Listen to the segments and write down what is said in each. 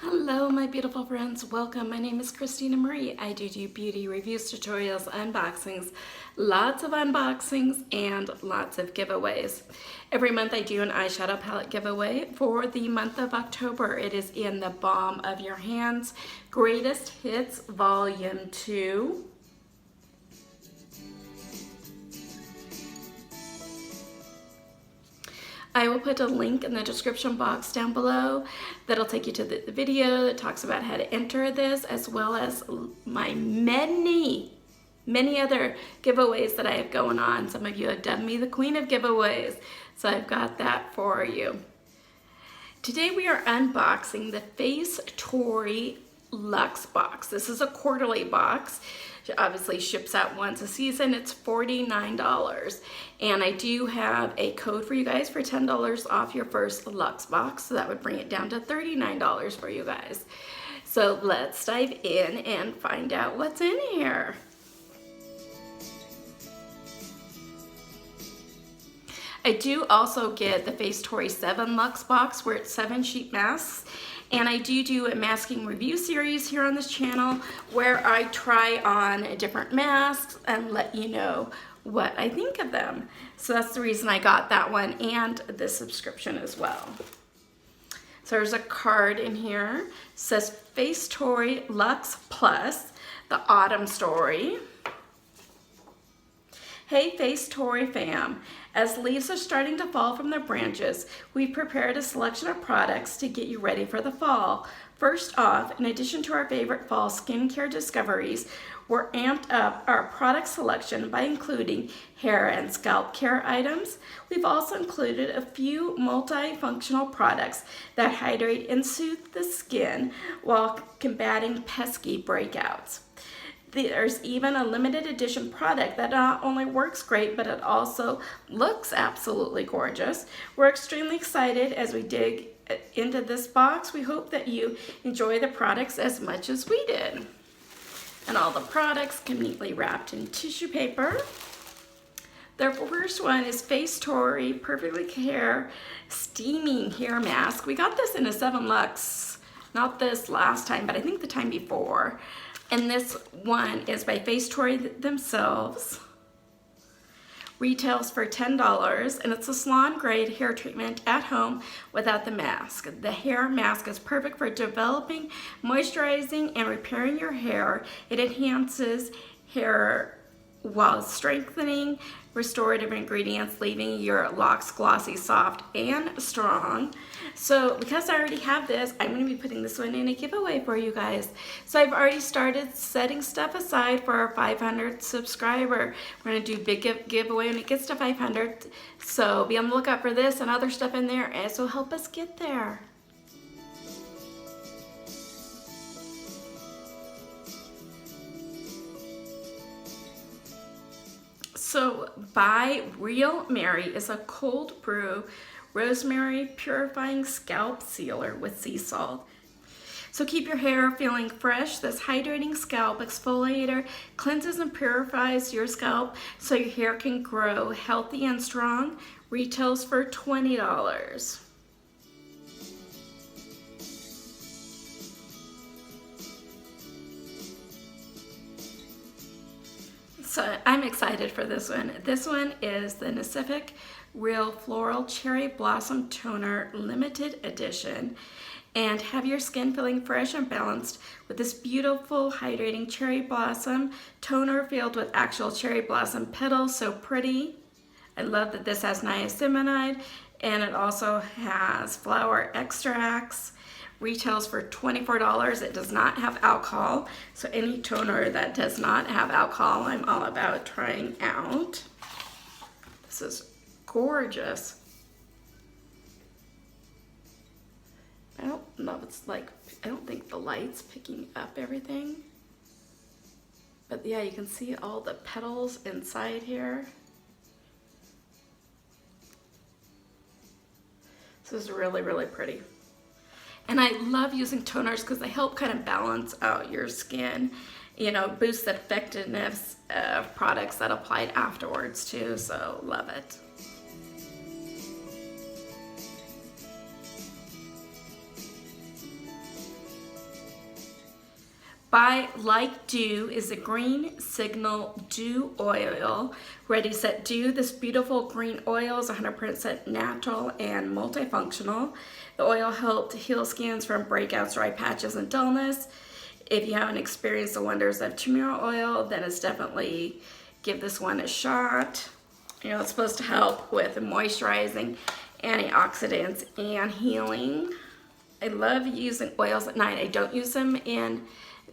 Hello my beautiful friends, welcome. My name is Christina Marie. I do beauty reviews, tutorials, unboxings, lots of unboxings, and lots of giveaways. Every month I do an eyeshadow palette giveaway. For the month of October, it is in the Balm of Your Hands Greatest Hits Volume 2. I will put a link in the description box down below that'll take you to the video that talks about how to enter this, as well as my many other giveaways that I have going on. Some of you have dubbed me the queen of giveaways, so I've got that for you. Today we are unboxing the Facetory Luxe box. This is a quarterly box. It obviously ships out once a season. It's $49. And I do have a code for you guys for $10 off your first Luxe box. So that would bring it down to $39 for you guys. So let's dive in and find out what's in here. I do also get the Facetory 7 Luxe box where it's 7 sheet masks. And I do a masking review series here on this channel where I try on different masks and let you know what I think of them. So that's the reason I got that one and this subscription as well. So there's a card in here. It says Facetory Luxe Plus, the Autumn Story. Hey Facetory fam, as leaves are starting to fall from their branches, we've prepared a selection of products to get you ready for the fall. First off, in addition to our favorite fall skincare discoveries, we're amped up our product selection by including hair and scalp care items. We've also included a few multifunctional products that hydrate and soothe the skin while combating pesky breakouts. There's even a limited edition product that not only works great, but it also looks absolutely gorgeous. We're extremely excited as we dig into this box. We hope that you enjoy the products as much as we did. And all the products conveniently wrapped in tissue paper. The first one is Facetory Perfectly Hair Steaming Hair Mask. We got this in a 7 Luxe, not this last time, but I think the time before. And this one is by Facetory themselves. Retails for $10, and it's a salon grade hair treatment at home without the mask. The hair mask is perfect for developing, moisturizing, and repairing your hair. It enhances hair while strengthening restorative ingredients, leaving your locks glossy, soft, and strong. So because I already have this, I'm going to be putting this one in a giveaway for you guys. So I've already started setting stuff aside for our 500 subscriber. We're going to do big giveaway when it gets to 500. So be on the lookout for this and other stuff in there, and so help us get there. So by Real Mary is a cold brew Rosemary Purifying Scalp Sealer with sea salt. So keep your hair feeling fresh. This hydrating scalp exfoliator cleanses and purifies your scalp so your hair can grow healthy and strong. Retails for $20. So I'm excited for this one. This one is the Nacific Real Floral Cherry Blossom Toner Limited Edition. And have your skin feeling fresh and balanced with this beautiful hydrating cherry blossom toner filled with actual cherry blossom petals. So pretty. I love that this has niacinamide, and it also has flower extracts. Retails for $24. It does not have alcohol, so any toner that does not have alcohol, I'm all about trying out. This is gorgeous. I don't know if it's like, I don't think the light's picking up everything. But yeah, you can see all the petals inside here. This is really, really pretty. And I love using toners because they help kind of balance out your skin, you know, boost the effectiveness of products that applied afterwards too, so love it. By Like Dew is a green signal dew oil. Ready Set Dew. This beautiful green oil is 100% natural and multifunctional. The oil helped heal skins from breakouts, dry patches, and dullness. If you haven't experienced the wonders of turmeric oil, then it's definitely give this one a shot. You know, it's supposed to help with moisturizing, antioxidants, and healing. I love using oils at night. I don't use them in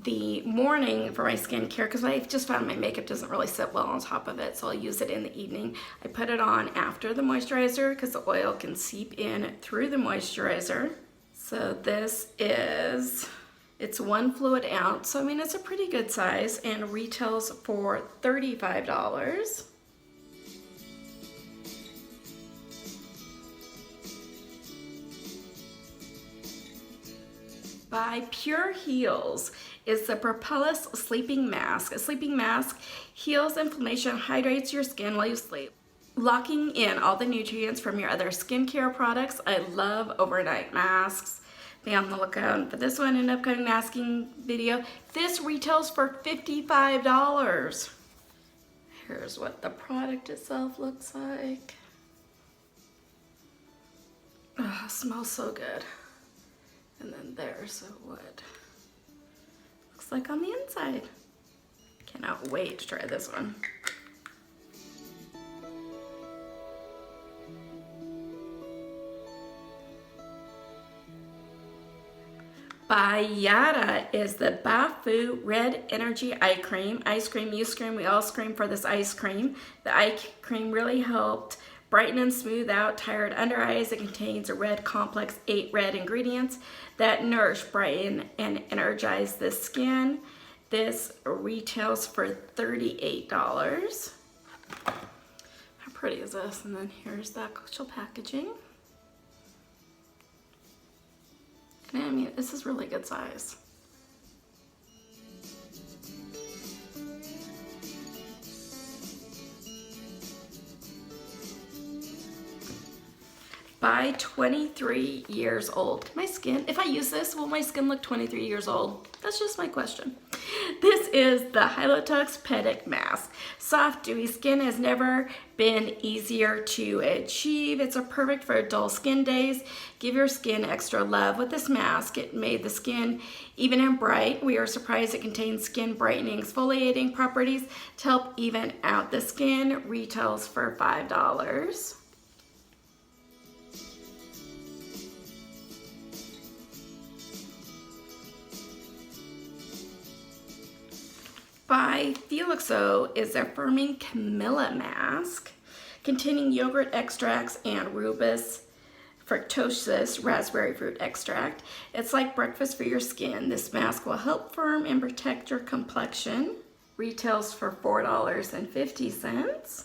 the morning for my skincare because I just found my makeup doesn't really sit well on top of it, so I'll use it in the evening. I put it on after the moisturizer because the oil can seep in through the moisturizer. So this is, it's 1 fluid ounce, so I mean it's a pretty good size, and retails for $35. By PureHeals is the Propolis Sleeping Mask. A sleeping mask heals inflammation, hydrates your skin while you sleep, locking in all the nutrients from your other skincare products. I love overnight masks. Be on the lookout for this one in an upcoming masking video. This retails for $55. Here's what the product itself looks like. Oh, it smells so good. And then there's what it looks like on the inside. Cannot wait to try this one. By Yadah is the Bafu Red Energy Eye Cream. Ice cream, you scream, we all scream for this ice cream. The eye cream really helped brighten and smooth out tired under eyes. It contains a red complex 8 red ingredients that nourish, brighten, and energize the skin. This retails for $38. How pretty is this? And then here's the actual packaging. And I mean, this is really good size. By 23 years old. My skin, if I use this, will my skin look 23 years old? That's just my question. This is the Hyaltox Pedak mask. Soft, dewy skin has never been easier to achieve. It's perfect for dull skin days. Give your skin extra love with this mask. It made the skin even and bright. We are surprised it contains skin brightening, exfoliating properties to help even out the skin. Retails for $5. By Feelxo is a firming Camellia mask containing yogurt extracts and rubus fructosis raspberry fruit extract. It's like breakfast for your skin. This mask will help firm and protect your complexion. Retails for $4.50.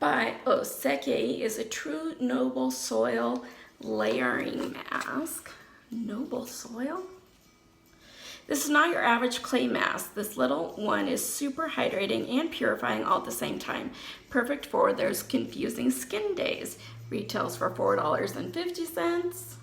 By Oseque is a true noble soil layering mask. Noble soil? This is not your average clay mask. This little one is super hydrating and purifying all at the same time. Perfect for those confusing skin days. Retails for $4.50.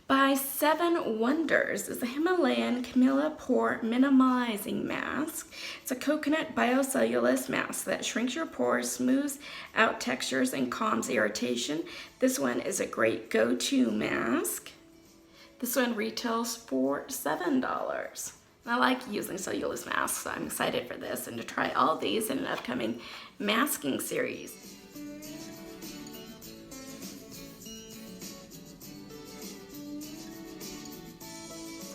By 7 Wonders is the Himalayan Camellia Pore Minimizing Mask. It's a coconut biocellulose mask that shrinks your pores, smooths out textures, and calms irritation. This one is a great go-to mask. This one retails for $7. I like using cellulose masks, so I'm excited for this and to try all these in an upcoming masking series.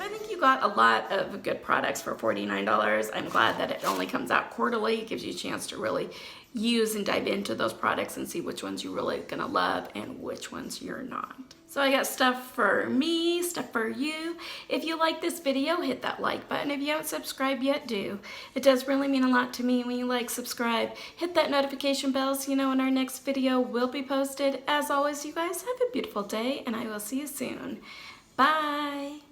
I think you got a lot of good products for $49. I'm glad that it only comes out quarterly. It gives you a chance to really use and dive into those products and see which ones you're really gonna love and which ones you're not. So I got stuff for me, stuff for you. If you like this video, hit that like button. If you haven't subscribed yet, do. It does really mean a lot to me when you like, subscribe. Hit that notification bell so you know when our next video will be posted. As always, you guys have a beautiful day, and I will see you soon. Bye.